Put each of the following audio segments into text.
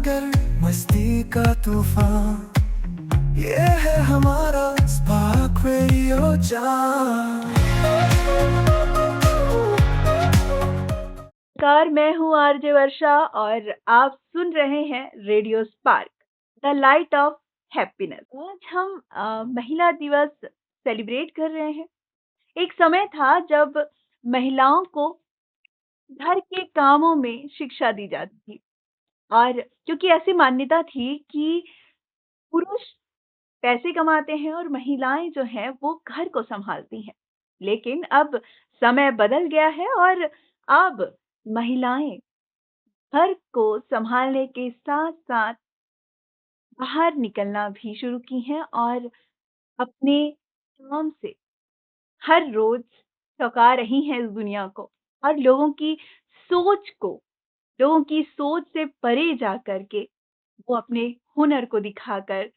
सागर मस्ती का तूफान, ये है हमारा स्पार्क रेडियो जान। नमस्कार, मैं हूँ आरजे वर्षा और आप सुन रहे हैं radio spark, the light of happiness. आज हम महिला दिवस सेलिब्रेट कर रहे हैं। एक समय था जब महिलाओं को घर के कामों में शिक्षा दी जाती थी और क्योंकि ऐसी मान्यता थी कि पुरुष पैसे कमाते हैं और महिलाएं जो हैं वो घर को संभालती हैं। लेकिन अब समय बदल गया है और अब महिलाएं घर को संभालने के साथ-साथ बाहर निकलना भी शुरू की हैं और अपने काम से हर रोज़ चौंका रही हैं इस दुनिया को और लोगों की सोच से परे जा कर के वो अपने हुनर को दिखाकर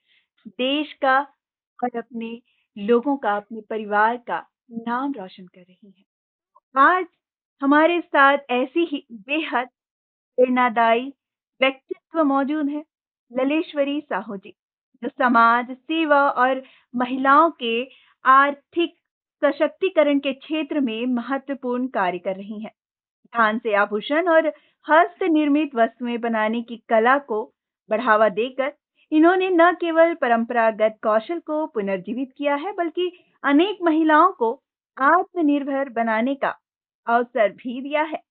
देश का और अपने लोगों का, अपने परिवार का नाम रोशन कर रही हैं। आज हमारे साथ ऐसी ही बेहद प्रेरणादायी व्यक्तित्व मौजूद हैं, ललेश्वरी साहू जी, जो समाज सेवा और महिलाओं के आर्थिक सशक्तिकरण के क्षेत्र में महत्वपूर्ण कार्य कर रही हैं। धान से आभूषण और हस्त निर्मित वस्तुएं बनाने की कला को बढ़ावा देकर इन्होंने न केवल परंपरागत कौशल को पुनर्जीवित किया है, बल्कि अनेक महिलाओं को आत्मनिर्भर बनाने का अवसर भी दिया है।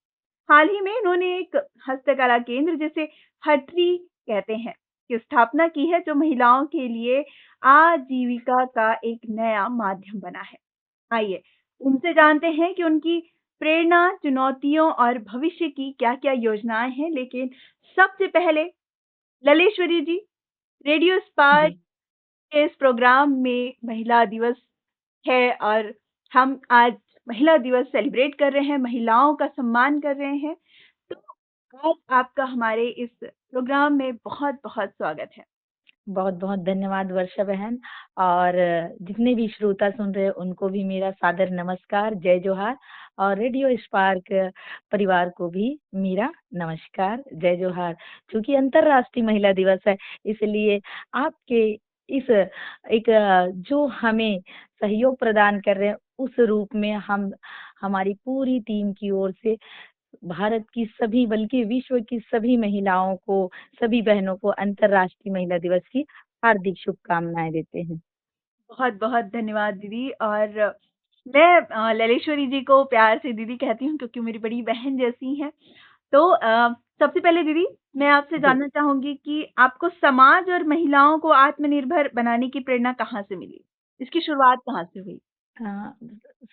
हाल ही में इन्होंने एक हस्तकला केंद्र जिसे हटरी कहते हैं की स्थापना की है, जो महिलाओं के लिए आजीविका का एक नया माध्यम बना है। आइए उनसे जानते हैं कि उनकी प्रेरणा, चुनौतियों और भविष्य की क्या-क्या योजनाएं हैं। लेकिन सबसे पहले ललेश्वरी जी, रेडियो स्पार्क जी, के इस प्रोग्राम में महिला दिवस है और हम आज महिला दिवस सेलिब्रेट कर रहे हैं, महिलाओं का सम्मान कर रहे हैं। तो आज आपका हमारे इस प्रोग्राम में बहुत-बहुत स्वागत है। बहुत-बहुत धन्यवाद वर्षा बहन। और जितने भी श्रोता सुन रहे हैं उनको भी मेरा सादर नमस्कार, जय जोहार। और रेडियो स्पार्क परिवार को भी मेरा नमस्कार, जय जोहार। क्योंकि अंतर्राष्ट्रीय महिला दिवस है, इसलिए आपके इस एक जो हमें सहयोग प्रदान कर रहे हैं, उस रूप में हम हमारी पूरी टीम की ओर से भारत की सभी बल्कि विश्व की सभी महिलाओं को, सभी बहनों को अंतर्राष्ट्रीय महिला दिवस की हार्दिक शुभकामनाएं देते हैं। बहुत-बहुत धन्यवाद दीदी। और मैं ललेश्वरी जी को प्यार से दीदी कहती हूँ क्योंकि मेरी बड़ी बहन जैसी हैं। तो सबसे पहले दीदी मैं आपसे जी। जानना चाहूँगी कि आपको समाज और महिलाओं को आत्मनिर्भर बनाने की प्रेरणा कहाँ से मिली? इसकी शुरुआत कहाँ से हुई? हाँ,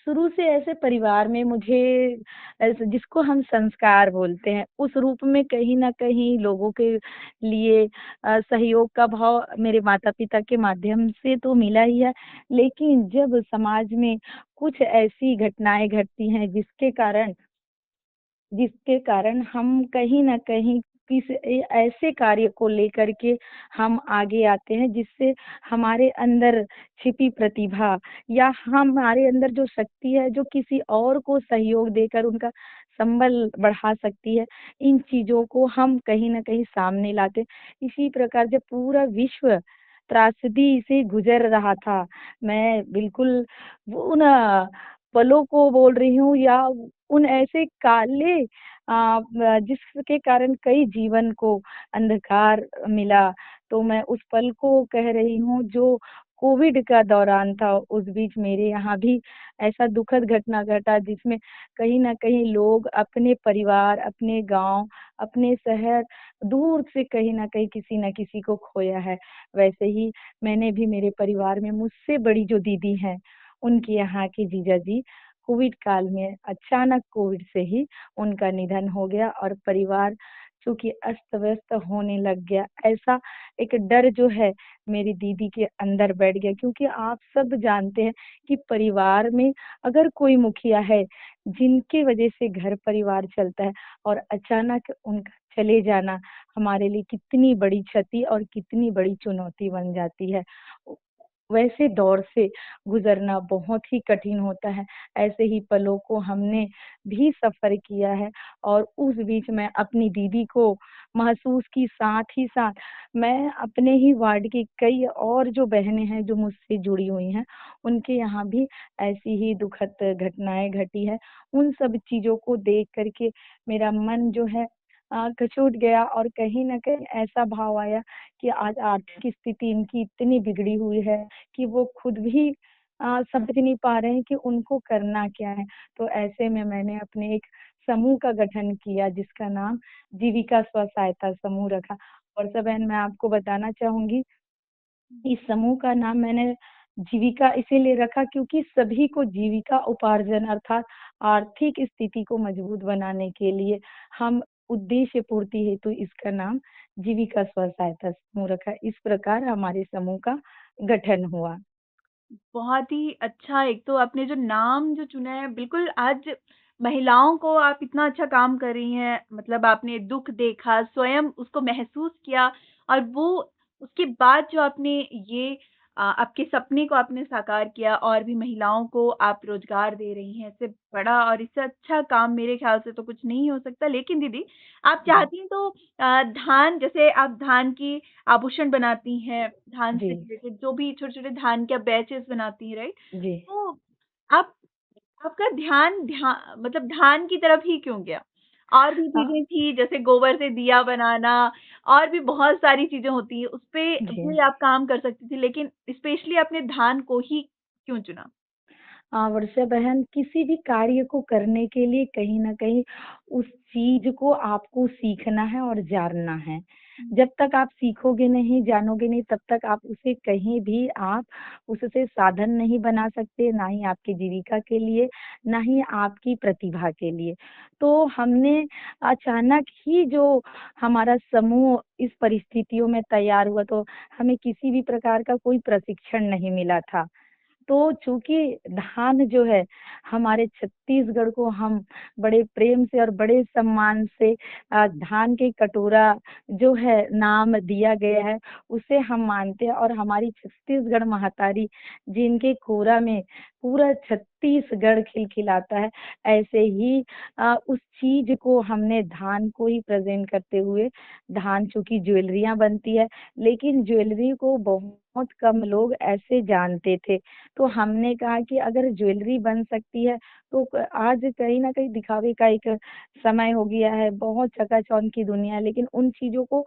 शुरू से ऐसे परिवार में मुझे ऐसे जिसको हम संस्कार बोलते हैं, उस रूप में कहीं न कहीं लोगों के लिए सहयोग का भाव मेरे माता-पिता के माध्यम से तो मिला ही है। लेकिन जब समाज में कुछ ऐसी घटनाएँ घटती हैं जिसके कारण हम कहीं न कहीं ऐसे कार्य को लेकर के हम आगे आते हैं, जिससे हमारे अंदर छिपी प्रतिभा या हमारे अंदर जो शक्ति है, जो किसी और को सहयोग देकर उनका संबल बढ़ा सकती है, इन चीज़ों को हम कहीं न कहीं सामने लाते हैं। इसी प्रकार जब पूरा विश्व त्रासदी से गुज़र रहा था, मैं बिल्कुल वो उन पलों को बोल रही हूँ या उन ऐसे काले जिसके कारण कई जीवन को अंधकार मिला, तो मैं उस पल को कह रही हूँ जो कोविड का दौरान था। उस बीच मेरे यहाँ भी ऐसा दुखद घटना घटा जिसमें कहीं न कहीं लोग अपने परिवार, अपने गाँव, अपने शहर दूर से कहीं न कहीं किसी न किसी को खोया है। वैसे ही मैंने भी मेरे परिवार में मुझसे बड़ी जो दीदी हैं, उनके यहाँ के जीजाजी कोविड काल में अचानक कोविड से ही उनका निधन हो गया और परिवार चूँकि अस्त-व्यस्त होने लग गया। ऐसा एक डर जो है मेरी दीदी के अंदर बैठ गया, क्योंकि आप सब जानते हैं कि परिवार में अगर कोई मुखिया है, जिनकी वजह से घर परिवार चलता है और अचानक उनका चले जाना हमारे लिए कितनी बड़ी क्षति और कितनी बड़ी चुनौती बन जाती है। वैसे दौर से गुजरना बहुत ही कठिन होता है। ऐसे ही पलों को हमने भी सफ़र किया है और उस बीच में अपनी दीदी को महसूस की, साथ ही साथ मैं अपने ही वार्ड की कई और जो बहनें हैं जो मुझसे जुड़ी हुई हैं, उनके यहाँ भी ऐसी ही दुखद घटनाएँ घटी है। उन सब चीज़ों को देख कर के मेरा मन जो है कचोट गया और कहीं न कहीं ऐसा भाव आया कि आज आर्थिक स्थिति इनकी इतनी बिगड़ी हुई है कि वो खुद भी समझ नहीं पा रहे हैं कि उनको करना क्या है। तो ऐसे में मैंने अपने एक समूह का गठन किया जिसका नाम जीविका स्व सहायता समूह रखा। और सब बहन मैं आपको बताना चाहूँगी, इस समूह का नाम मैंने जीविका इसीलिए रखा क्योंकि सभी को जीविका उपार्जन अर्थात आर्थिक स्थिति को मजबूत बनाने के लिए हम उद्देश्य पूर्ति हेतु इसका नाम जीविका स्व सहायता समूह रखा। इस प्रकार हमारे समूह का गठन हुआ। बहुत ही अच्छा। एक तो आपने जो नाम जो चुना है, बिल्कुल आज महिलाओं को आप इतना अच्छा काम कर रही हैं, मतलब आपने दुख देखा, स्वयं उसको महसूस किया और वो उसके बाद जो आपने ये आपके सपने को आपने साकार किया और भी महिलाओं को आप रोजगार दे रही हैं। इससे बड़ा और इससे अच्छा काम मेरे ख्याल से तो कुछ नहीं हो सकता। लेकिन दीदी, आप जी, चाहती हैं तो धान, जैसे आप धान की आभूषण बनाती हैं, धान जी, से रिलेटेड जो भी छोटे-छोटे धान के आप बैचेस बनाती हैं, राइट? जी। तो आप आपका ध्यान मतलब धान की तरफ ही क्यों गया? और भी अ, चीज़ें थी जैसे गोबर से दिया बनाना और भी बहुत सारी चीज़ें होती हैं, उसपे जी। भी आप काम कर सकती थी, लेकिन स्पेशली आपने धान को ही क्यों चुना? वर्षा बहन किसी भी कार्य को करने के लिए कहीं न कहीं उस चीज़ को आपको सीखना है और जानना है। हुँ, जब तक आप सीखोगे नहीं, जानोगे नहीं तब तक आप उसे कहीं भी आप उससे साधन नहीं बना सकते, ना ही आपकी जीविका के लिए, ना ही आपकी प्रतिभा के लिए। तो हमने अचानक ही जो हमारा समूह इस परिस्थितियों में तैयार हुआ तो हमें किसी भी प्रकार का कोई प्रशिक्षण नहीं मिला था। तो चूँकि धान जो है हमारे छत्तीसगढ़ को हम बड़े प्रेम से और बड़े सम्मान से धान के कटोरा जो है नाम दिया गया है, उसे हम मानते हैं और हमारी छत्तीसगढ़ महातारी जिनके कोरा में पूरा छत्तीसगढ़ खिलखिलाता है, ऐसे ही उस चीज़ को हमने धान को ही प्रेज़ेंट करते हुए धान चूँकि ज्वेलरियाँ बनती है, लेकिन ज्वेलरी को बहुत कम लोग ऐसे जानते थे। तो हमने कहा कि अगर ज्वेलरी बन सकती है तो आज कहीं न कहीं दिखावे का एक समय हो गया है, बहुत चकाचौंध की दुनिया है, लेकिन उन चीज़ों को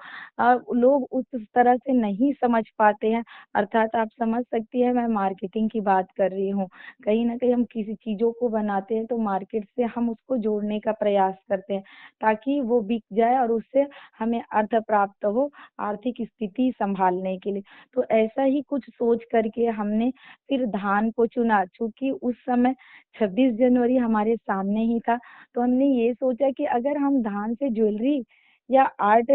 लोग उस तरह से नहीं समझ पाते हैं। अर्थात आप समझ सकती हैं मैं मार्केटिंग की बात कर रही हूँ। कहीं न कहीं हम किसी चीज़ों को बनाते हैं तो मार्केट से हम उसको जोड़ने का प्रयास करते हैं, ताकि वो बिक जाए और उससे हमें अर्थ प्राप्त हो, आर्थिक स्थिति सँभालने के लिए। तो ऐसा ही कुछ सोच करके हमने फिर धान को चुना चूँकि उस समय 26 जनवरी हमारे सामने ही था, तो हमने ये सोचा कि अगर हम धान से ज्वेलरी या आर्ट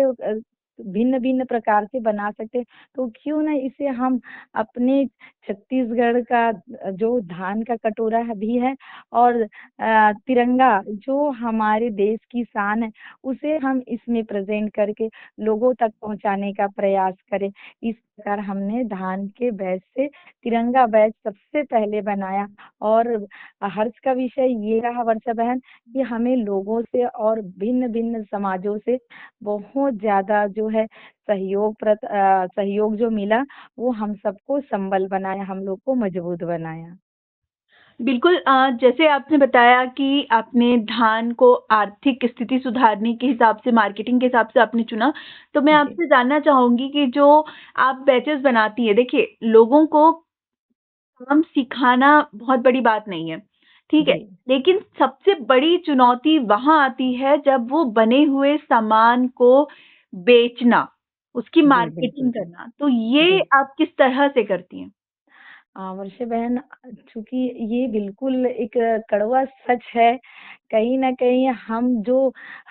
भिन्न-भिन्न प्रकार से बना सकते हैं, तो क्यों ना इसे हम अपने छत्तीसगढ़ का जो धान का कटोरा भी है और तिरंगा जो हमारे देश की शान है, उसे हम इसमें प्रेज़ेंट करके लोगों तक पहुँचाने का प्रयास करें। इस प्रकार हमने धान के बैच से तिरंगा बैच सबसे पहले बनाया और हर्ष का विषय ये रहा वर्षा बहन कि हमें लोगों से और भिन्न-भिन्न समाजों से बहुत ज़्यादा जो है सहयोग जो मिला वो हम सबको संबल बनाया, हम लोग को मजबूत बनाया। बिल्कुल, जैसे आपने बताया कि आपने धान को आर्थिक स्थिति सुधारने के हिसाब से, मार्केटिंग के हिसाब से आपने चुना। तो मैं जी, आपसे जानना चाहूँगी कि जो आप बैचेज़ बनाती हैं, देखिए लोगों को काम सिखाना बहुत बड़ी बात नहीं है, ठीक है? जी, लेकिन सबसे बड़ी चुनौती वहाँ आती है जब वो बने हुए सामान को बेचना, उसकी जी, मार्केटिंग बिल्कुल। करना। तो ये जी। आप किस तरह से करती हैं? वर्षा बहन, चूंकि ये बिल्कुल एक कड़वा सच है। कहीं ना कहीं हम जो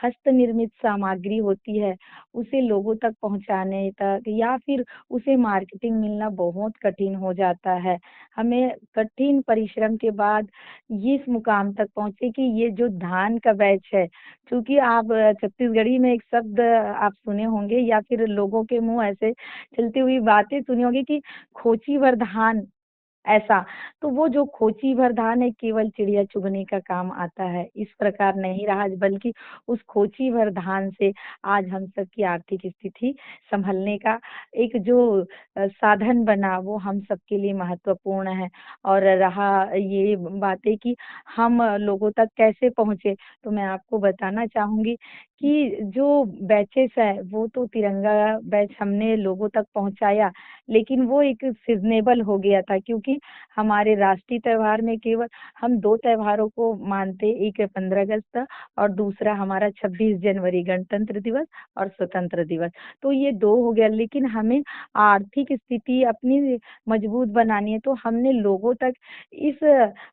हस्त निर्मित सामग्री होती है उसे लोगों तक पहुंचाने तक या फिर उसे मार्केटिंग मिलना बहुत कठिन हो जाता है। हमें कठिन परिश्रम के बाद ये इस मुकाम तक पहुंचे कि ये जो धान का बैच है, क्योंकि आप छत्तीसगढ़ी में एक शब्द आप सुने होंगे या फिर लोगों के मुंह ऐसे चलती हुई बातें सुनी होगी कि खोची भर धान, ऐसा। तो वो जो खोची भर धान है केवल चिड़िया चुगने का काम आता है, इस प्रकार नहीं रहा, बल्कि उस खोची भर धान से आज हम सबकी आर्थिक स्थिति संभलने का एक जो साधन बना वो हम सबके लिए महत्वपूर्ण है। और रहा ये बातें कि हम लोगों तक कैसे पहुंचे, तो मैं आपको बताना चाहूंगी कि जो बैचेस है वो तो तिरंगा बैच हमने लोगों तक पहुंचाया, लेकिन वो एक सीजनेबल हो गया था, क्योंकि हमारे राष्ट्रीय त्योहार में केवल हम दो त्योहारों को मानते, एक है 15 अगस्त और दूसरा हमारा 26 जनवरी गणतंत्र दिवस और स्वतंत्र दिवस। तो ये दो हो गया, लेकिन हमें आर्थिक स्थिति अपनी मजबूत बनानी है, तो हमने लोगों तक इस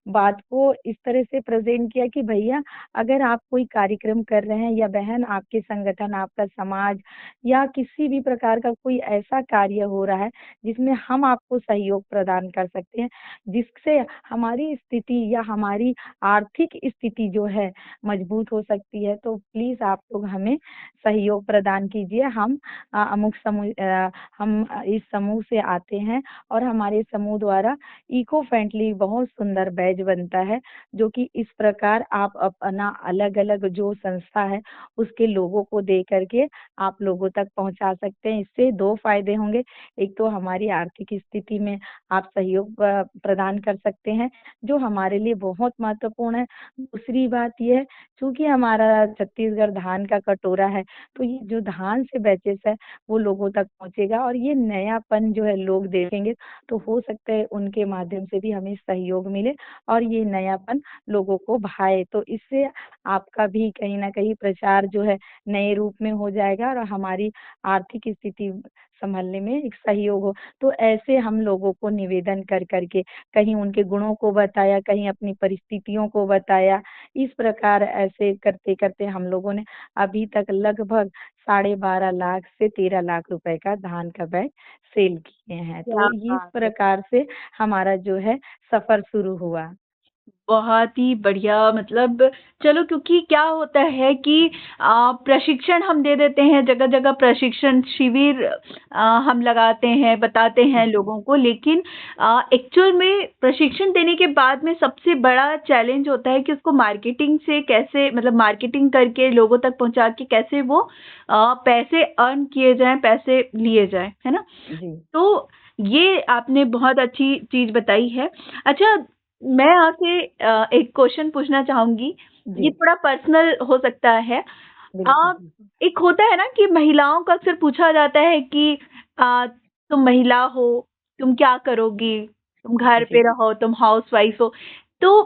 बात को इस तरह से प्रेजेंट किया कि भैया, अगर आप कोई कार्यक्रम कर रहे हैं या बहन आपके संगठन, आपका समाज या किसी भी प्रकार का कोई ऐसा कार्य हो रहा है जिसमें हम आपको सहयोग प्रदान कर सकते हैं, जिससे हमारी स्थिति या हमारी आर्थिक स्थिति जो है मजबूत हो सकती है, तो प्लीज आप लोग हमें सहयोग प्रदान कीजिए। हम अमुक समूह हम इस समूह से आते हैं और हमारे समूह द्वारा इको फ्रेंडली बहुत सुंदर बैच बनता है, जो कि इस प्रकार आप अपना अलग अलग जो संस्था है उसके लोगों को दे करके आप लोगों तक पहुंचा सकते हैं। इससे दो फायदे होंगे, एक तो हमारी आर्थिक स्थिति में आप सहयोग प्रदान कर सकते हैं, जो हमारे लिए बहुत महत्वपूर्ण है। दूसरी बात यह है, चूंकि हमारा छत्तीसगढ़ धान का कटोरा है, तो ये जो धान से बैचेस है वो लोगों तक पहुंचेगा और ये नयापन जो है लोग देखेंगे, तो हो सकता है उनके माध्यम से भी हमें सहयोग मिले और ये नयापन लोगों को भाए। तो इससे आपका भी कहीं ना कहीं प्रचार जो है नए रूप में हो जाएगा और हमारी आर्थिक स्थिति संभलने में एक सहयोग हो। तो ऐसे हम लोगों को निवेदन कर करके कहीं उनके गुणों को बताया, कहीं अपनी परिस्थितियों को बताया। इस प्रकार ऐसे करते करते हम लोगों ने अभी तक लगभग 12.5 लाख से 13 लाख रुपए का धान का बैग सेल किए हैं। क्या तो इस बात है! प्रकार से हमारा जो है सफर शुरू हुआ। बहुत ही बढ़िया। मतलब चलो, क्योंकि क्या होता है कि प्रशिक्षण हम दे देते हैं, जगह-जगह प्रशिक्षण शिविर हम लगाते हैं, बताते हैं जी। लोगों को, लेकिन एक्चुअल में प्रशिक्षण देने के बाद में सबसे बड़ा चैलेंज होता है कि उसको मार्केटिंग से कैसे, मतलब मार्केटिंग करके लोगों तक पहुँचा के कैसे वो पैसे अर्न किए जाएँ, पैसे लिए जाएँ, है ना? जी। तो ये आपने बहुत अच्छी चीज़ बताई है। अच्छा, मैं आपसे एक क्वेश्चन पूछना चाहूँगी, ये जी। थोड़ा पर्सनल हो सकता है। बिल्कुल बिल्कुल। एक होता है ना कि महिलाओं का अक्सर पूछा जाता है कि तुम महिला हो, तुम क्या करोगी? तुम घर पे जी। रहो, तुम हाउसवाइफ हो। तो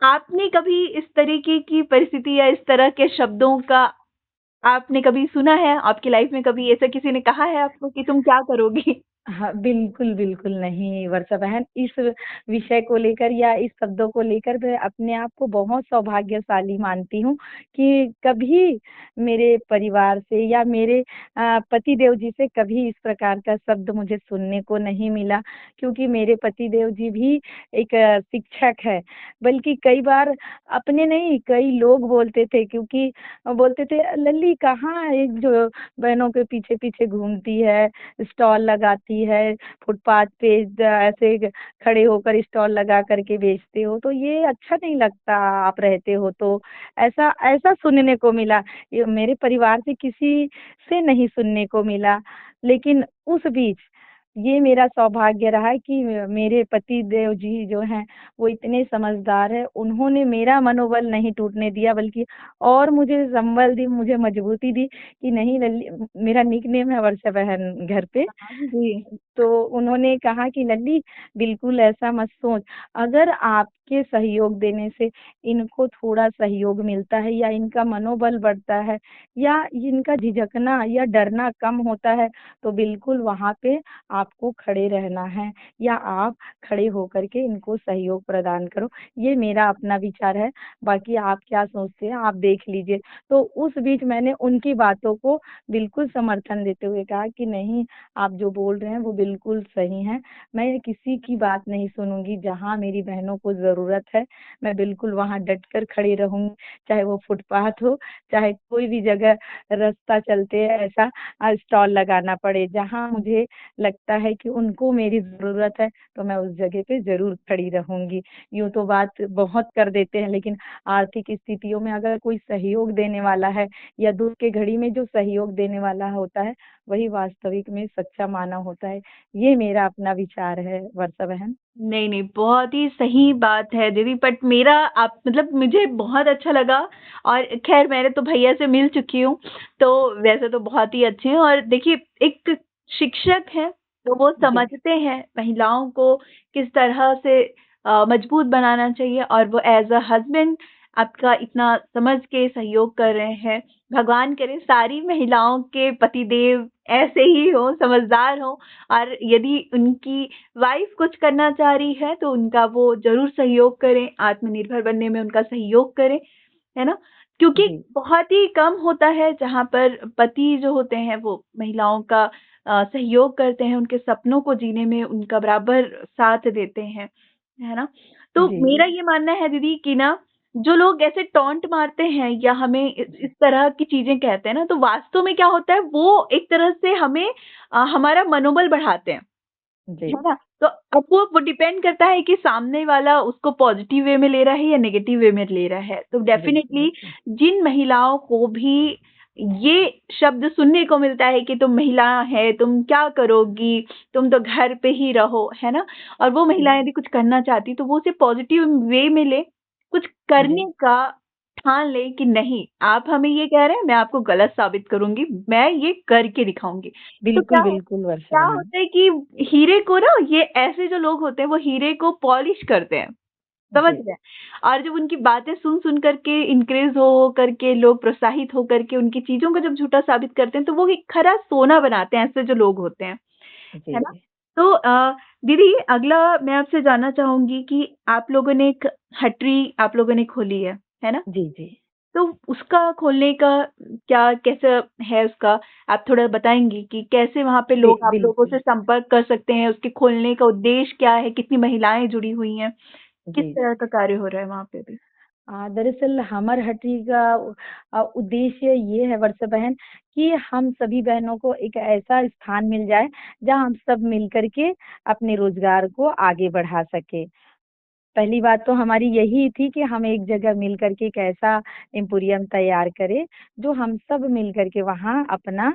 आपने कभी इस तरीके की परिस्थिति या इस तरह के शब्दों का आपने कभी सुना है? आपकी लाइफ में कभी ऐसा किसी ने कहा है आपको कि तुम क्या करोगी? हाँ, बिल्कुल, बिल्कुल नहीं वर्षा बहन, इस विषय को लेकर या इस शब्दों को लेकर मैं अपने आप को बहुत सौभाग्यशाली मानती हूँ कि कभी मेरे परिवार से या मेरे पतिदेव जी से कभी इस प्रकार का शब्द मुझे सुनने को नहीं मिला, क्योंकि मेरे पतिदेव जी भी एक शिक्षक है। बल्कि कई बार अपने नहीं, कई लोग बोलते थे, क्योंकि बोलते थे, "लल्ली कहाँ एक जो बहनों के पीछे-पीछे घूमती है, स्टॉल लगाती है, फुटपाथ पे ऐसे खड़े होकर स्टॉल लगा करके बेचते हो, तो ये अच्छा नहीं लगता, आप रहते हो तो।" ऐसा ऐसा सुनने को मिला। ये मेरे परिवार से किसी से नहीं सुनने को मिला। लेकिन उस बीच ये मेरा सौभाग्य रहा है कि मेरे पति देव जी जो हैं वो इतने समझदार हैं, उन्होंने मेरा मनोबल नहीं टूटने दिया, बल्कि और मुझे संबल दी, मुझे मजबूती दी कि नहीं लल्ली, मेरा निकनेम है वर्षा बहन घर पे। हाँ जी। तो उन्होंने कहा कि लल्ली, बिल्कुल ऐसा मत सोच, अगर आप के सहयोग देने से इनको थोड़ा सहयोग मिलता है या इनका मनोबल बढ़ता है या इनका झिझकना या डरना कम होता है, तो बिल्कुल वहाँ पे आपको खड़े रहना है या आप खड़े होकर के इनको सहयोग प्रदान करो। ये मेरा अपना विचार है, बाकी आप क्या सोचते हैं आप देख लीजिए। तो उस बीच मैंने उनकी बातों को बिल्कुल समर्थन देते हुए कहा कि नहीं, आप जो बोल रहे हैं वो बिल्कुल सही है। मैं किसी की बात नहीं सुनूंगी, जहाँ मेरी बहनों को जरूरत है मैं बिल्कुल वहाँ डट कर खड़ी रहूंगी, चाहे वो फुटपाथ हो, चाहे कोई भी जगह रास्ता चलते ऐसा स्टॉल लगाना पड़े, जहाँ मुझे लगता है कि उनको मेरी जरूरत है तो मैं उस जगह पे जरूर खड़ी रहूंगी। यूं तो बात बहुत कर देते हैं, लेकिन आर्थिक स्थितियों में अगर कोई सहयोग देने वाला है या दुख के घड़ी में जो सहयोग देने वाला होता है, वही वास्तविक में सच्चा मानव होता है। ये मेरा अपना विचार है वर्षा बहन। नहीं नहीं, बहुत ही सही बात है दीदी। बट मेरा आप मतलब मुझे बहुत अच्छा लगा। और खैर मैंने तो भैया से मिल चुकी हूँ, तो वैसे तो बहुत ही अच्छे हैं। और देखिए, एक शिक्षक है तो वो जी समझते हैं महिलाओं को किस तरह से मजबूत बनाना चाहिए, और वो एज अ हस्बैंड आपका इतना समझ के सहयोग कर रहे हैं। भगवान करे सारी महिलाओं के पतिदेव ऐसे ही हो, समझदार हो। और यदि उनकी वाइफ कुछ करना चाह रही है तो उनका वो जरूर सहयोग करें, आत्मनिर्भर बनने में उनका सहयोग करें, है ना। क्योंकि जी बहुत ही कम होता है जहाँ पर पति जो होते हैं वो महिलाओं का सहयोग करते हैं, उनके सपनों को जीने में उनका बराबर साथ देते हैं, है ना। तो जी मेरा ये मानना है दीदी कि ना, जो लोग ऐसे टॉन्ट मारते हैं या हमें इस तरह की चीजें कहते हैं ना, तो वास्तव में क्या होता है, वो एक तरह से हमें हमारा मनोबल बढ़ाते हैं, जी है ना। तो अब वो डिपेंड करता है कि सामने वाला उसको पॉजिटिव वे में ले रहा है या नेगेटिव वे में ले रहा है। तो बिल्कुल डेफिनेटली जिन महिलाओं को भी ये शब्द सुनने को मिलता है कि तुम महिला है, तुम क्या करोगी, तुम तो घर पे ही रहो, है ना। और वो जी महिलाएं यदि कुछ करना चाहती तो वो उसे पॉजिटिव वे में ले, कुछ जी करने का ठान ले कि नहीं, आप हमें ये कह रहे हैं, मैं आपको गलत साबित करूंगी, मैं ये करके दिखाऊंगी। तो बिल्कुल बिल्कुल वर्षा क्या बहन। होता है कि हीरे को ना, ये ऐसे जो लोग होते हैं वो हीरे को पॉलिश करते हैं, समझ जी रहे हैं। और जब उनकी बातें सुन सुन करके इंक्रेज हो करके लोग प्रोत्साहित हो करके उनकी चीजों को जब झूठा साबित करते हैं, तो वो एक खरा सोना बनाते हैं, ऐसे जो लोग होते हैं, जी है ना। तो दीदी, अगला मैं आपसे जानना चाहूंगी कि आप लोगों ने एक हटरी आप लोगों ने खोली है ना। जी जी तो उसका खोलने का क्या कैसे है उसका, आप थोड़ा बताएंगी कि कैसे वहां पे लोग आप लोगों बिल्कुल से संपर्क कर सकते हैं, उसके खोलने का उद्देश्य क्या है, कितनी महिलाएं जुड़ी हुई हैं, किस जी। तरह का कार्य हो रहा है वहां पे भी। दरअसल हमर हटी का उद्देश्य ये है वर्षा बहन कि हम सभी बहनों को एक ऐसा स्थान मिल जाए जहाँ हम सब मिल करके अपने रोजगार को आगे बढ़ा सके। पहली बात तो हमारी यही थी कि हम एक जगह मिल करके एक ऐसा एम्पोरियम तैयार करें जो हम सब मिल करके वहाँ अपना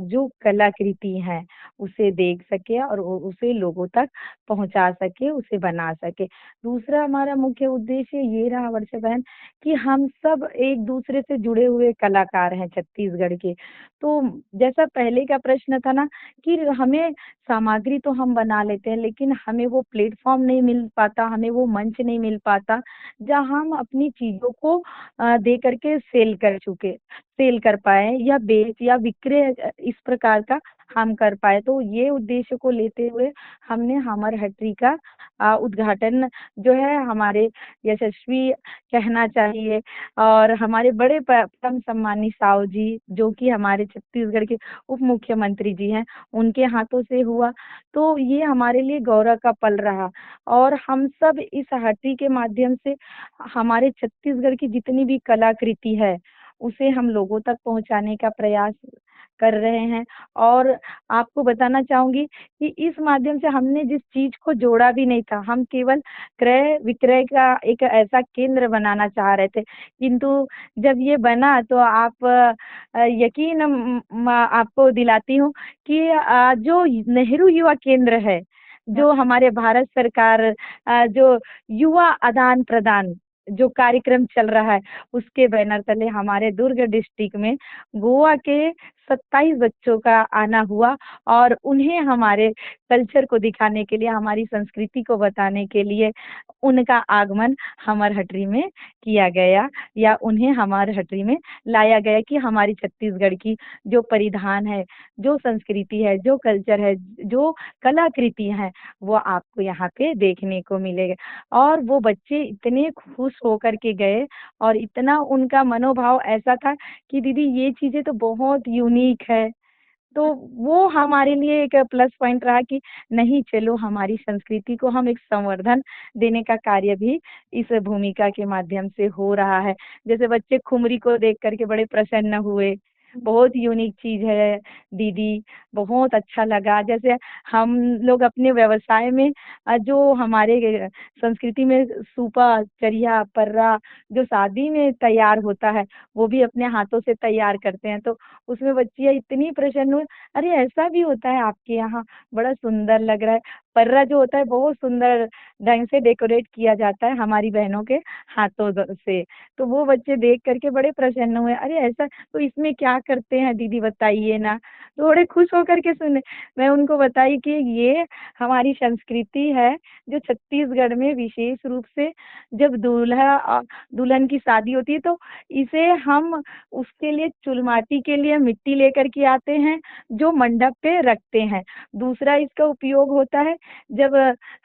जो कलाकृति है उसे देख सके और उसे लोगों तक पहुंचा सके, उसे बना सके। दूसरा हमारा मुख्य उद्देश्य ये रहा वर्षा बहन कि हम सब एक दूसरे से जुड़े हुए कलाकार हैं छत्तीसगढ़ के। तो जैसा पहले का प्रश्न था ना कि हमें सामग्री तो हम बना लेते हैं लेकिन हमें वो प्लेटफॉर्म नहीं मिल पाता, हमें वो मंच नहीं मिल पाता जहाँ हम अपनी चीजों को दे करके सेल कर पाए या बेच या विक्रय इस प्रकार का हम कर पाए। तो ये उद्देश्य को लेते हुए हमने हमर हटरी का उद्घाटन जो है हमारे यशस्वी कहना चाहिए और हमारे बड़े परम सम्मानी साहू जी जो कि हमारे छत्तीसगढ़ के उप मुख्यमंत्री जी हैं, उनके हाथों से हुआ। तो ये हमारे लिए गौरव का पल रहा और हम सब इस हट्टी के माध्यम से हमारे छत्तीसगढ़ की जितनी भी कलाकृति है उसे हम लोगों तक पहुंचाने का प्रयास कर रहे हैं। और आपको बताना चाहूंगी कि इस माध्यम से हमने जिस चीज को जोड़ा भी नहीं था, हम केवल क्रय विक्रय का एक ऐसा केंद्र बनाना चाह रहे थे, किंतु जब ये बना तो आप यकीन आपको दिलाती हूँ कि जो नेहरू युवा केंद्र है, जो हमारे भारत सरकार जो युवा आदान प्रदान जो कार्यक्रम चल रहा है उसके बैनर तले हमारे दुर्ग डिस्ट्रिक्ट में गोवा के 27 बच्चों का आना हुआ और उन्हें हमारे कल्चर को दिखाने के लिए, हमारी संस्कृति को बताने के लिए उनका आगमन हमार हटरी में किया गया या उन्हें हमारे हटरी में लाया गया कि हमारी छत्तीसगढ़ की जो परिधान है, जो संस्कृति है, जो कल्चर है, जो कलाकृति है, वो आपको यहाँ पे देखने को मिलेगा। और वो बच्चे इतने खुश होकर के गए और इतना उनका मनोभाव ऐसा था कि दीदी ये चीजें तो बहुत यूनिक है। तो वो हमारे लिए एक प्लस पॉइंट रहा कि नहीं चलो हमारी संस्कृति को हम एक संवर्धन देने का कार्य भी इस भूमिका के माध्यम से हो रहा है। जैसे बच्चे खुमरी को देख करके बड़े प्रसन्न हुए, बहुत यूनिक चीज है दीदी, बहुत अच्छा लगा। जैसे हम लोग अपने व्यवसाय में जो हमारे संस्कृति में सूपा, चरिया, पर्रा जो शादी में तैयार होता है वो भी अपने हाथों से तैयार करते हैं। तो उसमें बच्चियां इतनी प्रसन्न हुई, अरे ऐसा भी होता है आपके यहाँ, बड़ा सुंदर लग रहा है। पर्रा जो होता है बहुत सुंदर ढंग से डेकोरेट किया जाता है हमारी बहनों के हाथों से। तो वो बच्चे देख करके बड़े प्रसन्न हुए, अरे ऐसा तो इसमें क्या करते हैं दीदी बताइए ना। तो बड़े खुश होकर के सुने। मैं उनको बताई कि ये हमारी संस्कृति है जो छत्तीसगढ़ में विशेष रूप से जब दुल्हन की शादी होती है तो इसे हम उसके लिए चुलमाटी के लिए मिट्टी लेकर के आते हैं जो मंडप पे रखते हैं। दूसरा इसका उपयोग होता है जब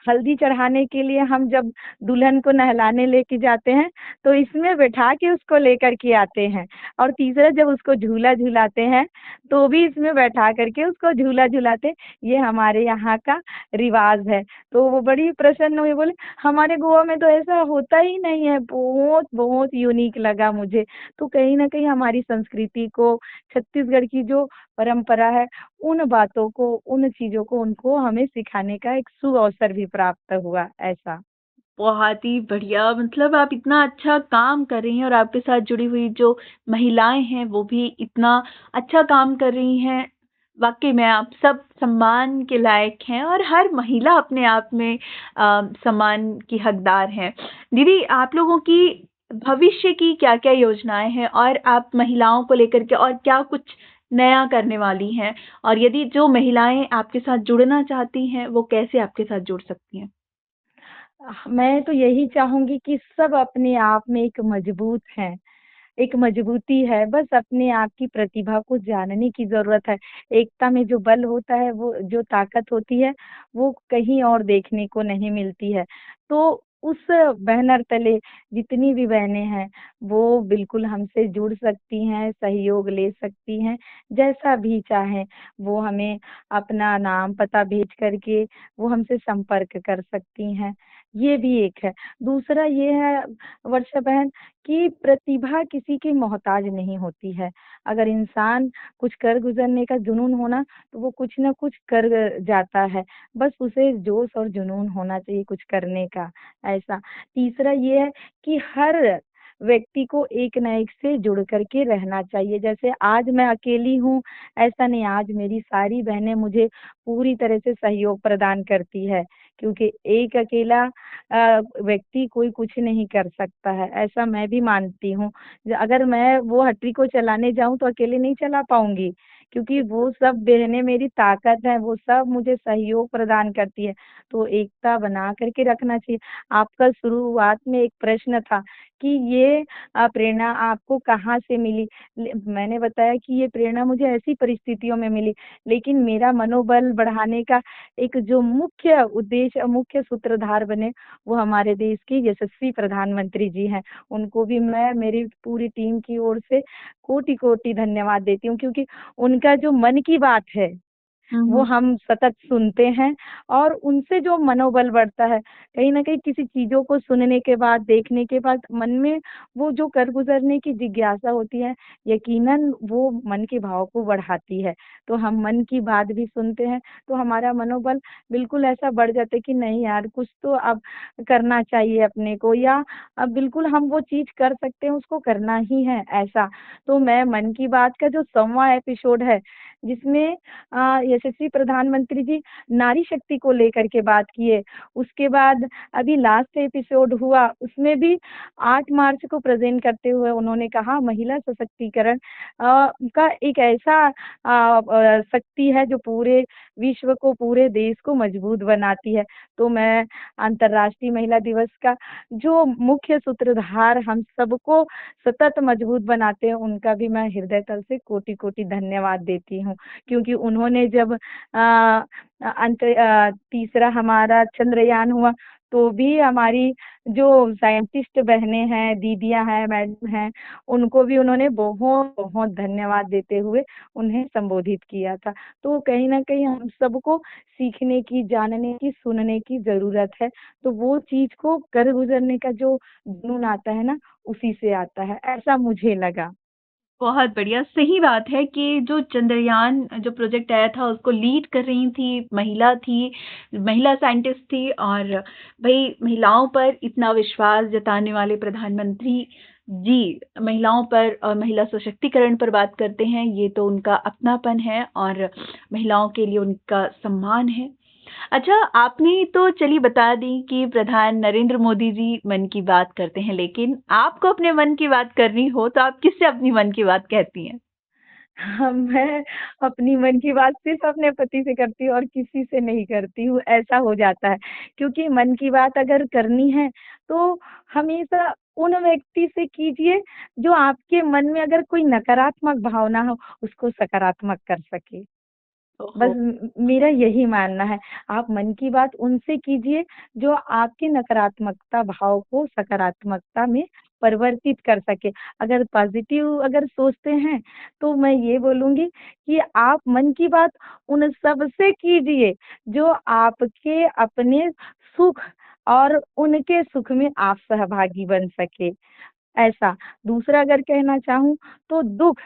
हल्दी चढ़ाने के लिए हम जब दुल्हन को नहलाने लेके जाते हैं तो इसमें बैठा के उसको लेकर के आते हैं। और तीसरा जब उसको झूला झुलाते हैं तो भी इसमें बैठा करके उसको झूला झुलाते, ये हमारे यहाँ का रिवाज है। तो वो बड़ी प्रसन्न हुई, बोले हमारे गोवा में तो ऐसा होता ही नहीं है। बहुत बहुत यूनिक लगा मुझे। तो कहीं ना कहीं हमारी संस्कृति को, छत्तीसगढ़ की जो परंपरा है, उन बातों को, उन चीजों को उनको हमें सिखाने का एक सुअवसर भी प्राप्त हुआ ऐसा। बहुत ही बढ़िया, मतलब आप इतना अच्छा काम कर रही हैं और आपके साथ जुड़ी हुई जो महिलाएं हैं वो भी इतना अच्छा काम कर रही हैं। वाकई में आप सब सम्मान के लायक हैं और हर महिला अपने आप में सम्मान की हकदार है। दीदी, आप लोगों की भविष्य की क्या क्या योजनाएं हैं और आप महिलाओं को लेकर के और क्या कुछ नया करने वाली हैं, और यदि जो महिलाएं आपके साथ जुड़ना चाहती हैं वो कैसे आपके साथ जुड़ सकती हैं? मैं तो यही चाहूंगी कि सब अपने आप में एक मजबूत हैं, एक मजबूती है, बस अपने आप की प्रतिभा को जानने की जरूरत है। एकता में जो बल होता है, वो जो ताकत होती है, वो कहीं और देखने को नहीं मिलती है। तो उस बैनर तले जितनी भी बहनें हैं वो बिल्कुल हमसे जुड़ सकती हैं, सहयोग ले सकती हैं, जैसा भी चाहें वो हमें अपना नाम पता भेज करके वो हमसे संपर्क कर सकती हैं। ये भी एक है। दूसरा ये है वर्षा बहन कि प्रतिभा किसी की मोहताज नहीं होती है। अगर इंसान कुछ कर गुजरने का जुनून होना तो वो कुछ ना कुछ कर जाता है। बस उसे जोश और जुनून होना चाहिए कुछ करने का ऐसा। तीसरा ये है कि हर व्यक्ति को एक न एक से जुड़ करके रहना चाहिए। जैसे आज मैं अकेली हूँ ऐसा नहीं, आज मेरी सारी बहनें मुझे पूरी तरह से सहयोग प्रदान करती है, क्योंकि एक अकेला व्यक्ति कोई कुछ नहीं कर सकता है, ऐसा मैं भी मानती हूँ। अगर मैं वो हटरी को चलाने जाऊं तो अकेले नहीं चला पाऊंगी, क्योंकि वो सब बहनें मेरी ताकत है, वो सब मुझे सहयोग प्रदान करती है। तो एकता बना करके रखना चाहिए। आपका शुरुआत में एक प्रश्न था कि ये प्रेरणा आपको कहाँ से मिली। मैंने बताया कि ये प्रेरणा मुझे ऐसी परिस्थितियों में मिली, लेकिन मेरा मनोबल बढ़ाने का एक जो मुख्य उद्देश्य, मुख्य सूत्रधार बने, वो हमारे देश के यशस्वी प्रधानमंत्री जी हैं। उनको भी मैं मेरी पूरी टीम की ओर से कोटि कोटि धन्यवाद देती हूँ, क्योंकि उनका जो मन की बात है वो हम्म। हम सतत सुनते हैं और उनसे जो मनोबल बढ़ता है, कहीं न कहीं किसी चीज़ों को सुनने के बाद, देखने के बाद मन में वो जो कर गुज़रने की जिज्ञासा होती है, यकीनन वो मन के भाव को बढ़ाती है। तो हम मन की बात भी सुनते हैं, तो हमारा मनोबल बिल्कुल ऐसा बढ़ जाता है कि नहीं यार, कुछ तो अब करना चाहिए अपने को, या अब बिल्कुल हम वो चीज़ कर सकते हैं, उसको करना ही है, ऐसा। तो मैं मन की बात का जो 100वाँ एपिसोड है, जिसमें यशस्वी प्रधानमंत्री जी नारी शक्ति को लेकर के बात किए। उसके बाद अभी लास्ट एपिसोड हुआ, उसमें भी 8 मार्च को प्रेजेंट करते हुए उन्होंने कहा महिला सशक्तिकरण का एक ऐसा शक्ति है जो पूरे विश्व को, पूरे देश को मजबूत बनाती है। तो मैं अंतर्राष्ट्रीय महिला दिवस का जो मुख्य सूत्रधार हम सबको सतत मजबूत बनाते हैं, उनका भी मैं हृदय तल से कोटि कोटि धन्यवाद देती हूँ, क्योंकि उन्होंने जब तीसरा हमारा चंद्रयान हुआ तो भी हमारी जो साइंटिस्ट बहनें हैं, दीदियां हैं, मैडम हैं, उनको भी उन्होंने बहुत बहुत धन्यवाद देते हुए उन्हें संबोधित किया था। तो कहीं ना कहीं हम सबको सीखने की, जानने की, सुनने की जरूरत है। तो वो चीज को कर गुजरने का जो जुनून आता है ना, उसी से आता है, ऐसा मुझे लगा। बहुत बढ़िया, सही बात है कि जो चंद्रयान जो प्रोजेक्ट आया था उसको लीड कर रही थी, महिला साइंटिस्ट थी। और भाई महिलाओं पर इतना विश्वास जताने वाले प्रधानमंत्री जी महिलाओं पर और महिला सशक्तिकरण पर बात करते हैं, ये तो उनका अपनापन है और महिलाओं के लिए उनका सम्मान है। अच्छा, आपने तो चलिए बता दी कि प्रधान नरेंद्र मोदी जी मन की बात करते हैं, लेकिन आपको अपने मन की बात करनी हो तो आप किससे अपनी मन की बात कहती हैं? हाँ, मैं अपनी मन की बात सिर्फ अपने पति से करती हूँ और किसी से नहीं करती हूँ, ऐसा हो जाता है। क्योंकि मन की बात अगर करनी है तो हमेशा उन व्यक्ति से कीजिए जो आपके मन में अगर कोई नकारात्मक भावना हो, उसको सकारात्मक कर सके। बस ओहो, मेरा यही मानना है। आप मन की बात उनसे कीजिए जो आपके नकारात्मकता भाव को सकारात्मकता में परिवर्तित कर सके। अगर पॉजिटिव अगर सोचते हैं तो मैं ये बोलूंगी कि आप मन की बात उन सब से कीजिए जो आपके अपने सुख और उनके सुख में आप सहभागी बन सके। ऐसा दूसरा अगर कहना चाहूँ तो दुख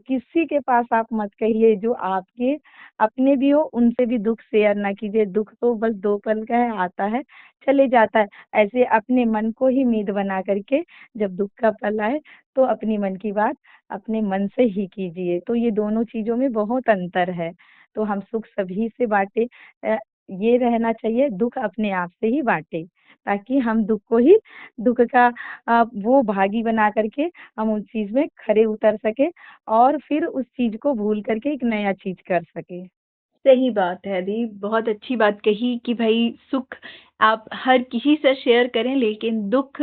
किसी के पास आप मत कहिए, जो आपके अपने भी हो उनसे भी दुख शेयर ना कीजिए। दुख तो बस 2 पल का है, आता है चले जाता है। ऐसे अपने मन को ही मीत बना करके जब दुख का पल आए तो अपनी मन की बात अपने मन से ही कीजिए। तो ये दोनों चीजों में बहुत अंतर है। तो हम सुख सभी से बांटे, ये रहना चाहिए दुख अपने आप से ही बांटे, ताकि हम दुख को ही दुख का वो भागी बना करके हम उस चीज में खरे उतर सके और फिर उस चीज को भूल करके एक नया चीज कर सके। सही बात है दी, बहुत अच्छी बात कही कि भाई सुख आप हर किसी से शेयर करें, लेकिन दुख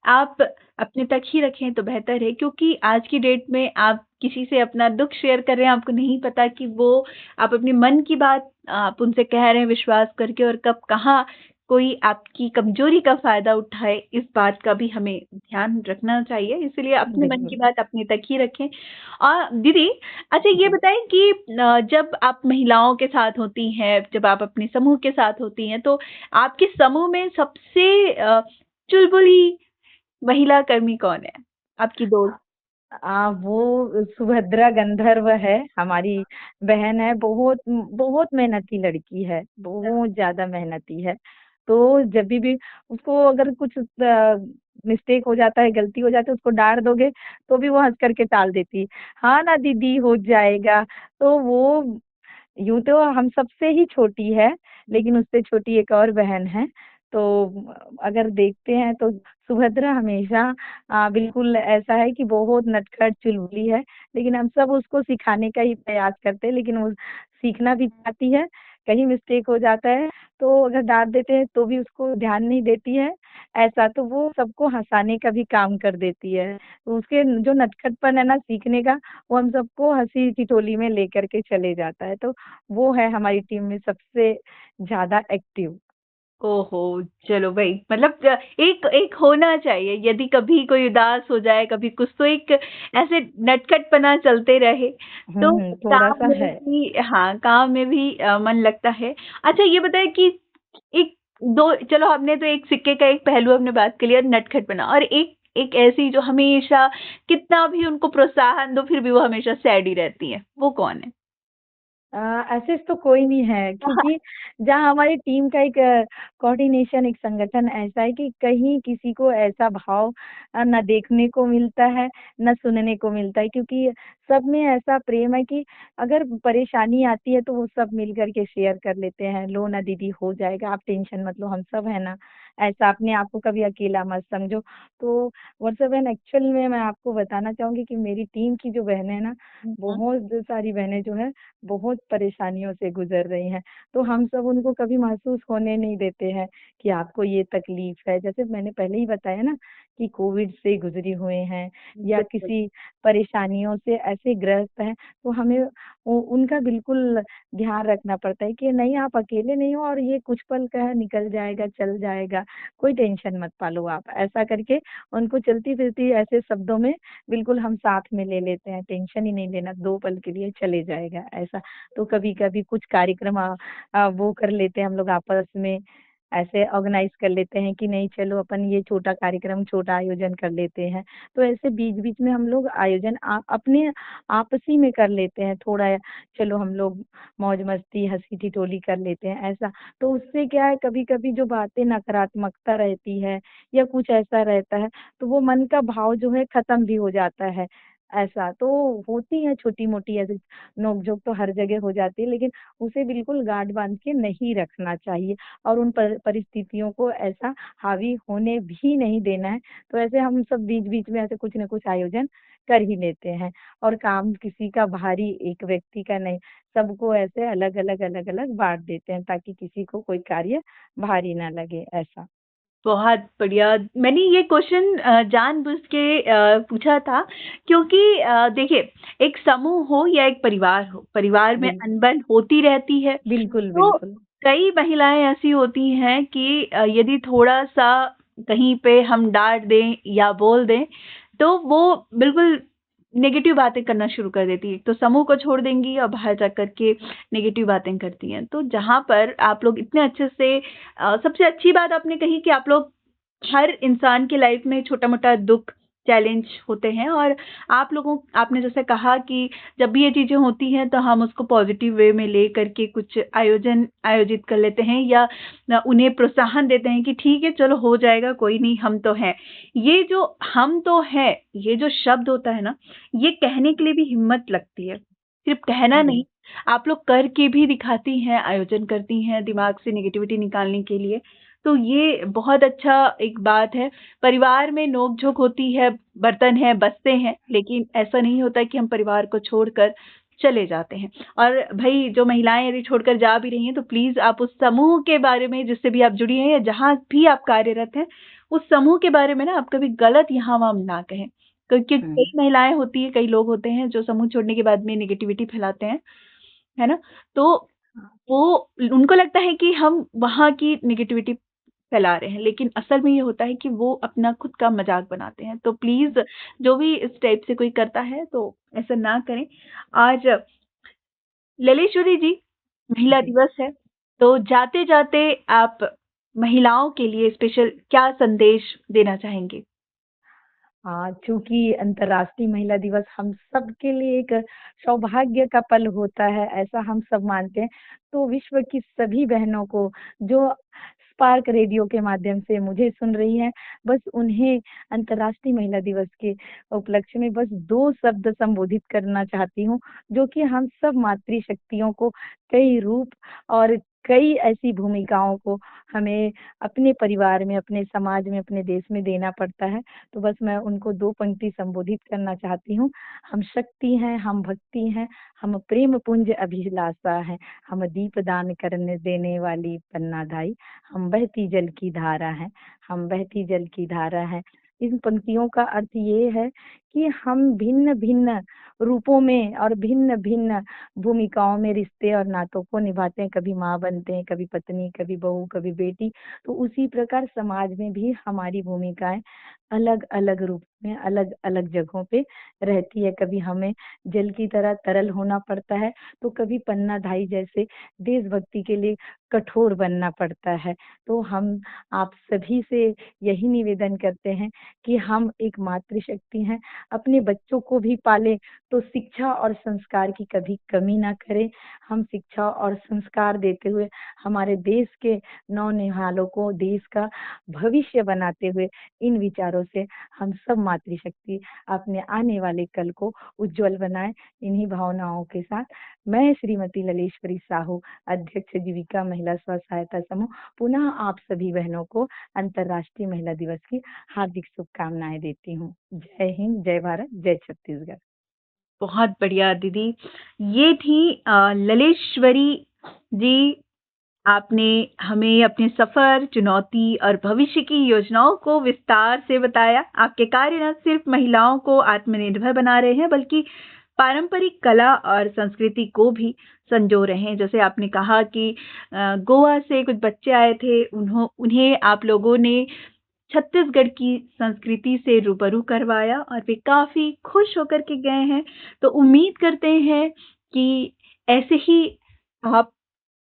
आप अपने तक ही रखें तो बेहतर है। क्योंकि आज की डेट में आप किसी से अपना दुख शेयर कर रहे हैं, आपको नहीं पता कि वो आप अपने मन की बात आप उनसे कह रहे हैं विश्वास करके, और कब कहाँ कोई आपकी कमजोरी का फायदा उठाए, इस बात का भी हमें ध्यान रखना चाहिए। इसलिए अपने मन की बिल्कुल। बात अपने तक ही रखें। और दीदी, अच्छा ये जी। बताएं कि जब आप महिलाओं के साथ होती हैं, जब आप अपने समूह के साथ होती हैं, तो आपके समूह में सबसे चुलबुली महिला कर्मी कौन है, आपकी दोस्त? वो सुभद्रा गंधर्व है, हमारी बहन है। बहुत बहुत मेहनती लड़की है, बहुत ज्यादा मेहनती है। तो जब भी उसको अगर कुछ मिस्टेक हो जाता है, गलती हो जाती है, उसको डांट दोगे तो भी वो हंस करके टाल देती है। हाँ ना दीदी, हो जाएगा। तो वो यूं तो हम सबसे ही छोटी है, लेकिन उससे छोटी एक और बहन है। तो अगर देखते हैं तो सुभद्रा हमेशा बिल्कुल ऐसा है कि बहुत नटखट चुलबुली है, लेकिन हम सब उसको सिखाने का ही प्रयास करते हैं, लेकिन वो सीखना भी चाहती है। कहीं मिस्टेक हो जाता है तो अगर डांट देते हैं तो भी उसको ध्यान नहीं देती है। ऐसा तो वो सबको हंसाने का भी काम कर देती है। तो उसके जो नटखटपन है ना सीखने का, वो हम सबको हंसी ठिठोली में लेकर के चले जाता है। तो वो है हमारी टीम में सबसे ज्यादा एक्टिव। ओहो, चलो भाई, मतलब एक एक होना चाहिए, यदि कभी कोई उदास हो जाए, कभी कुछ, तो एक ऐसे नटखटपना चलते रहे तो थोड़ा काम सा में है। भी, हाँ, काम में भी मन लगता है। अच्छा ये बताए कि एक दो, चलो हमने तो एक सिक्के का एक पहलू हमने बात कर लिया नटखटपना, और एक एक ऐसी जो हमेशा कितना भी उनको प्रोत्साहन दो फिर भी वो हमेशा सैड ही रहती है, वो कौन है? ऐसे तो कोई नहीं है, क्योंकि जहाँ हमारी टीम का एक कोऑर्डिनेशन, एक संगठन ऐसा है कि कहीं किसी को ऐसा भाव ना देखने को मिलता है, ना सुनने को मिलता है, क्योंकि सब में ऐसा प्रेम है कि अगर परेशानी आती है तो वो सब मिल कर के शेयर कर लेते हैं। लो ना दीदी, हो जाएगा, आप टेंशन मत लो, हम सब है ना। ऐसा अपने आप को कभी अकेला मत समझो। तो व्हाट्सएप एंड एक्चुअल में मैं आपको बताना चाहूंगी कि मेरी टीम की जो बहनें हैं ना, हम्म। बहुत सारी बहनें जो है बहुत परेशानियों से गुजर रही हैं। तो हम सब उनको कभी महसूस होने नहीं देते हैं कि आपको ये तकलीफ है। जैसे मैंने पहले ही बताया ना कि कोविड से गुजरे हुए हैं या बिल्कुल। किसी परेशानियों से ऐसे ग्रस्त हैं, तो हमें उनका बिल्कुल ध्यान रखना पड़ता है कि नहीं, आप अकेले नहीं हो और ये कुछ पल का है, निकल जाएगा, चल जाएगा, कोई टेंशन मत पालो आप। ऐसा करके उनको चलती फिरती ऐसे शब्दों में बिल्कुल हम साथ में ले लेते हैं, टेंशन ही नहीं लेना, 2 पल के लिए चले जाएगा, ऐसा। तो कभी-कभी कुछ कार्यक्रम वो कर लेते हैं हम लोग आपस में, ऐसे ऑर्गेनाइज कर लेते हैं कि नहीं चलो अपन ये छोटा कार्यक्रम, छोटा आयोजन कर लेते हैं। तो ऐसे बीच-बीच में हम लोग आयोजन अपने आपसी में कर लेते हैं थोड़ा, चलो हम लोग मौज-मस्ती, हँसी-ठिठोली कर लेते हैं, ऐसा। तो उससे क्या है, कभी-कभी जो बातें नकारात्मकता रहती है या कुछ ऐसा रहता है, तो वो मन का भाव जो है खत्म भी हो जाता है, ऐसा। तो होती है छोटी-मोटी ऐसी नोक-झोंक, तो हर जगह हो जाती है, लेकिन उसे बिल्कुल गाँठ बाँध के नहीं रखना चाहिए और उन परिस्थितियों को ऐसा हावी होने भी नहीं देना है। तो ऐसे हम सब बीच-बीच में ऐसे कुछ न कुछ आयोजन कर ही लेते हैं और काम किसी का भारी एक व्यक्ति का नहीं, सबको ऐसे अलग-अलग, अलग-अलग बाँट देते हैं ताकि किसी को कोई कार्य भारी ना लगे, ऐसा। बहुत बढ़िया। मैंने ये क्वेश्चन जानबूझ के पूछा था क्योंकि देखिए, एक समूह हो या एक परिवार हो, परिवार में बिल अनबन होती रहती है। बिल्कुल, तो बिल्कुल। कई महिलाएं ऐसी होती हैं कि यदि थोड़ा-सा कहीं पे हम डाँट दें या बोल दें, तो वो बिल्कुल नेगेटिव बातें करना शुरू कर देती है। तो समूह को छोड़ देंगी और बाहर जाकर के नेगेटिव बातें करती हैं। तो जहाँ पर आप लोग इतने अच्छे से सबसे अच्छी बात आपने कही कि आप लोग हर इंसान की लाइफ में छोटा-मोटा दुःख, चैलेंज होते हैं और आपने जैसे कहा कि जब भी ये चीज़ें होती हैं तो हम उसको पॉजिटिव वे में ले करके कुछ आयोजित कर लेते हैं या उन्हें प्रोत्साहन देते हैं कि ठीक है, चलो हो जाएगा, कोई नहीं, हम तो हैं। ये जो हम तो हैं, ये जो शब्द होता है ना, ये कहने के लिए भी हिम्मत लगती है। सिर्फ कहना बिल नहीं, आप लोग करके भी दिखाती हैं, आयोजन करती हैं दिमाग से नेगेटिविटी निकालने के लिए। तो ये बहुत अच्छा एक बात है। परिवार में नोक-झोंक होती है, बर्तन हैं, बसते हैं, लेकिन ऐसा नहीं होता है कि हम परिवार को छोड़कर चले जाते हैं। और भई जो महिलाएँ यदि छोड़कर जा भी रही हैं, तो प्लीज़ आप उस समूह के बारे में जिससे भी आप जुड़ी हैं या जहाँ भी आप कार्यरत हैं, उस समूह के बारे में ना आप कभी गलत यहाँ-वहाँ ना कहें। क्योंकि हुँ। कई महिलाएँ होती हैं, कई लोग होते हैं जो समूह छोड़ने के बाद में नेगेटिविटी फैलाते हैं, है ना? तो वो उनको लगता है कि हम वहाँ की नेगेटिविटी फैला रहे हैं, लेकिन असल में ये होता है कि वो अपना खुद का मज़ाक बनाते हैं। तो प्लीज़ जो भी इस टाइप से कोई करता है तो ऐसा ना करें। आज ललेश्वरी जी, महिला जी। दिवस है, तो जाते-जाते आप महिलाओं के लिए स्पेशल क्या संदेश देना चाहेंगे? हाँ, चूँकि अंतर्राष्ट्रीय महिला दिवस हम सबके लिए एक सौभाग्य का पल होता है, ऐसा हम सब मानते हैं। तो विश्व की सभी बहनों को जो स्पार्क रेडियो के माध्यम से मुझे सुन रही हैं, बस उन्हें अंतर्राष्ट्रीय महिला दिवस के उपलक्ष्य में बस 2 शब्द संबोधित करना चाहती हूँ, जो कि हम सब मातृशक्तियों को कई रूप और कई ऐसी भूमिकाओं को हमें अपने परिवार में, अपने समाज में, अपने देश में देना पड़ता है। तो बस मैं उनको 2 पंक्ति संबोधित करना चाहती हूँ। हम शक्ति हैं, हम भक्ति हैं, हम प्रेम पुंज अभिलाषा हैं, हम दीप दान करने देने वाली पन्नाधाई, हम बहती जल की धारा हैं, हम बहती जल की धारा हैं। इन पंक्तियों का अर्थ ये है कि हम भिन्न-भिन्न रूपों में और भिन्न-भिन्न भूमिकाओं में रिश्ते और नातों को निभाते हैं। कभी माँ बनते हैं, कभी पत्नी, कभी बहू, कभी बेटी। तो उसी प्रकार समाज में भी हमारी भूमिकाएँ अलग-अलग रूप में अलग-अलग जगहों पे रहती है। कभी हमें जल की तरह तरल होना पड़ता है, तो कभी पन्ना धाई जैसे देशभक्ति के लिए कठोर बनना पड़ता है। तो हम आप सभी से यही निवेदन करते हैं कि हम एक मातृशक्ति हैं, अपने बच्चों को भी पालें तो शिक्षा और संस्कार की कभी कमी ना करें। हम शिक्षा और संस्कार देते हुए हमारे देश के नौनिहालों को देश का भविष्य बनाते हुए इन विचारों से हम सब मातृशक्ति अपने आने वाले कल को उज्जवल बनाएं। इन्हीं भावनाओं के साथ मैं श्रीमती ललेश्वरी साहू, अध्यक्ष जीविका महिला स्व सहायता समूह, पुनः आप सभी बहनों को अंतर्राष्ट्रीय महिला दिवस की हार्दिक शुभकामनाएं देती हूँ। जय हिंद, जय भारत, जय छत्तीसगढ़। बहुत बढ़िया दीदी। ये थी ललेश्वरी जी। आपने हमें अपने सफर, चुनौती और भविष्य की योजनाओं को विस्तार से बताया। आपके कार्य न सिर्फ महिलाओं को आत्मनिर्भर बना रहे हैं, बल्कि पारंपरिक कला और संस्कृति को भी संजो रहे हैं। जैसे आपने कहा कि गोवा से कुछ बच्चे आए थे, उन्हें आप लोगों ने छत्तीसगढ़ की संस्कृति से रूबरू करवाया और वे काफी खुश होकर के गए हैं। तो उम्मीद करते हैं कि ऐसे ही आप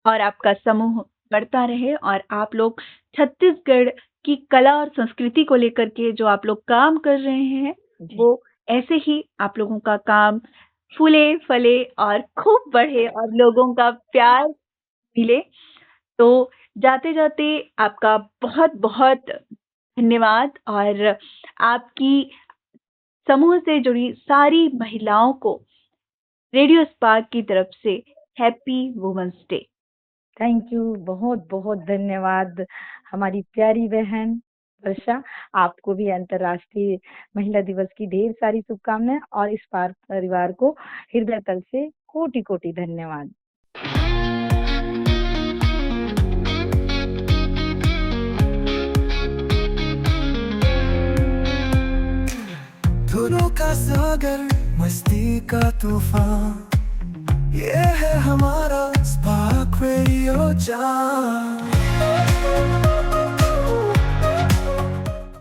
और आपका समूह बढ़ता रहे और आप लोग छत्तीसगढ़ की कला और संस्कृति को लेकर के जो आप लोग काम कर रहे हैं, वो ऐसे ही आप लोगों का काम फूले फले और खूब बढ़े और लोगों का प्यार मिले। तो जाते जाते आपका बहुत बहुत धन्यवाद और आपकी समूह से जुड़ी सारी महिलाओं को रेडियो स्पार्क की तरफ से happy women's day. Thank you, बहुत बहुत धन्यवाद हमारी प्यारी बहन वर्षा। आपको भी अंतर्राष्ट्रीय महिला दिवस की ढेर सारी शुभकामनाएं और इस परिवार को हृदय तल से कोटि कोटि धन्यवाद। धुनों का सागर, मस्ती का तूफान, ये है हमारा स्पार्क रेडियो जान।